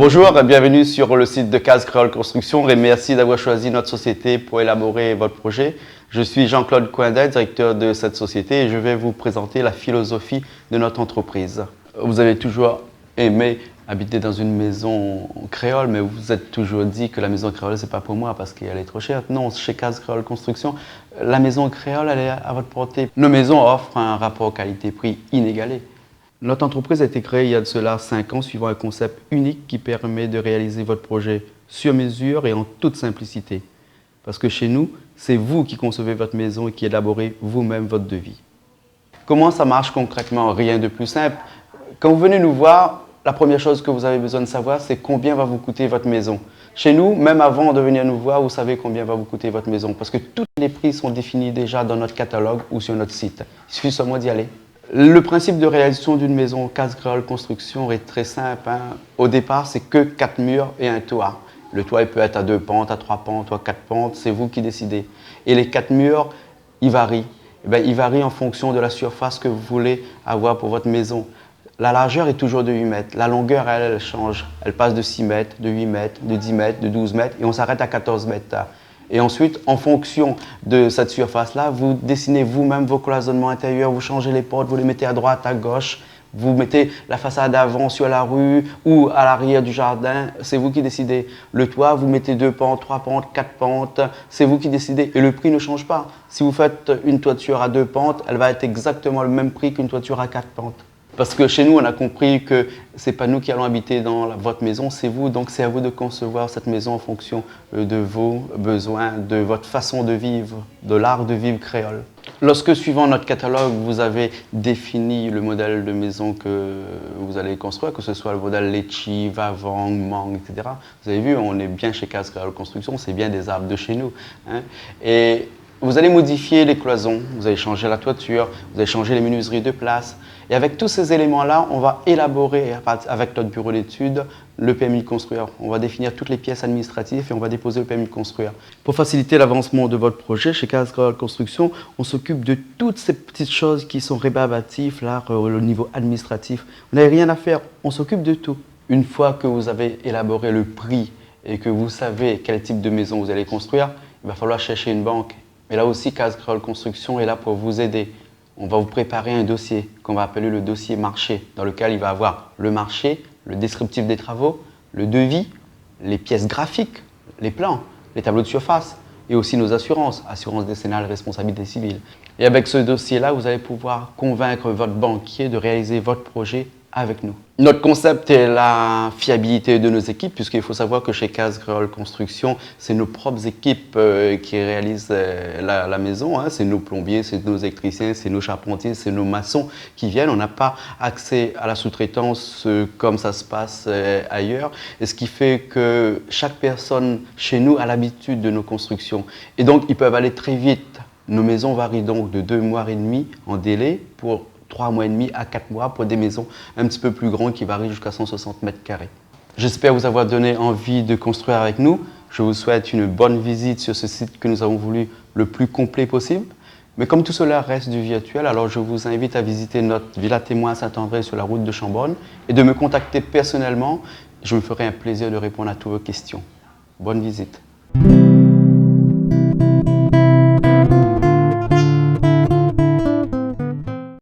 Bonjour et bienvenue sur le site de Case Créole Construction et merci d'avoir choisi notre société pour élaborer votre projet. Je suis Jean-Claude Coindet, directeur de cette société et je vais vous présenter la philosophie de notre entreprise. Vous avez toujours aimé habiter dans une maison créole, mais vous vous êtes toujours dit que la maison créole, c'est pas pour moi parce qu'elle est trop chère. Non, chez Case Créole Construction, la maison créole, elle est à votre portée. Nos maisons offrent un rapport qualité-prix inégalé. Notre entreprise a été créée il y a de cela 5 ans suivant un concept unique qui permet de réaliser votre projet sur mesure et en toute simplicité. Parce que chez nous, c'est vous qui concevez votre maison et qui élaborez vous-même votre devis. Comment ça marche concrètement? Rien de plus simple. Quand vous venez nous voir, la première chose que vous avez besoin de savoir, c'est combien va vous coûter votre maison. Chez nous, même avant de venir nous voir, vous savez combien va vous coûter votre maison parce que tous les prix sont définis déjà dans notre catalogue ou sur notre site. Il suffit seulement d'y aller. Le principe de réalisation d'une maison Case Créole Construction est très simple. Au départ, c'est que 4 murs et un toit. Le toit il peut être à 2 pentes, à 3 pentes ou à 4 pentes, c'est vous qui décidez. Et les 4 murs, ils varient. Ils varient en fonction de la surface que vous voulez avoir pour votre maison. La largeur est toujours de 8 mètres. La longueur, elle change. Elle passe de 6 mètres, de 8 mètres, de 10 mètres, de 12 mètres et on s'arrête à 14 mètres. Et ensuite, en fonction de cette surface-là, vous dessinez vous-même vos cloisonnements intérieurs, vous changez les portes, vous les mettez à droite, à gauche, vous mettez la façade avant sur la rue ou à l'arrière du jardin, c'est vous qui décidez. Le toit, vous mettez 2 pentes, 3 pentes, 4 pentes, c'est vous qui décidez. Et le prix ne change pas. Si vous faites une toiture à 2 pentes, elle va être exactement le même prix qu'une toiture à 4 pentes. Parce que chez nous, on a compris que ce n'est pas nous qui allons habiter dans votre maison, c'est vous. Donc c'est à vous de concevoir cette maison en fonction de vos besoins, de votre façon de vivre, de l'art de vivre créole. Lorsque, suivant notre catalogue, vous avez défini le modèle de maison que vous allez construire, que ce soit le modèle Litchi, Vavang, Mang, etc. Vous avez vu, on est bien chez Case Créole Construction, c'est bien des arbres de chez nous. Et vous allez modifier les cloisons, vous allez changer la toiture, vous allez changer les menuiseries de place. Et avec tous ces éléments-là, on va élaborer avec notre bureau d'études le permis de construire. On va définir toutes les pièces administratives et on va déposer le permis de construire. Pour faciliter l'avancement de votre projet, chez Case Créole Construction, on s'occupe de toutes ces petites choses qui sont rébarbatives, là, au niveau administratif. Vous n'avez rien à faire, on s'occupe de tout. Une fois que vous avez élaboré le prix et que vous savez quel type de maison vous allez construire, il va falloir chercher une banque. Mais là aussi, Case Créole Construction est là pour vous aider. On va vous préparer un dossier qu'on va appeler le dossier marché, dans lequel il va avoir le marché, le descriptif des travaux, le devis, les pièces graphiques, les plans, les tableaux de surface et aussi nos assurances, assurance décennale, responsabilité civile. Et avec ce dossier-là, vous allez pouvoir convaincre votre banquier de réaliser votre projet avec nous. Notre concept est la fiabilité de nos équipes, puisqu'il faut savoir que chez Case Créole Construction, c'est nos propres équipes qui réalisent la maison. C'est nos plombiers, c'est nos électriciens, c'est nos charpentiers, c'est nos maçons qui viennent. On n'a pas accès à la sous-traitance comme ça se passe ailleurs. Et ce qui fait que chaque personne chez nous a l'habitude de nos constructions. Et donc, ils peuvent aller très vite. Nos maisons varient donc de 2 mois et demi en délai pour 3 mois et demi à 4 mois pour des maisons un petit peu plus grandes qui varient jusqu'à 160 mètres carrés. J'espère vous avoir donné envie de construire avec nous. Je vous souhaite une bonne visite sur ce site que nous avons voulu le plus complet possible. Mais comme tout cela reste du virtuel, alors je vous invite à visiter notre Villa Témoin à Saint-André sur la route de Chambonne et de me contacter personnellement. Je me ferai un plaisir de répondre à toutes vos questions. Bonne visite.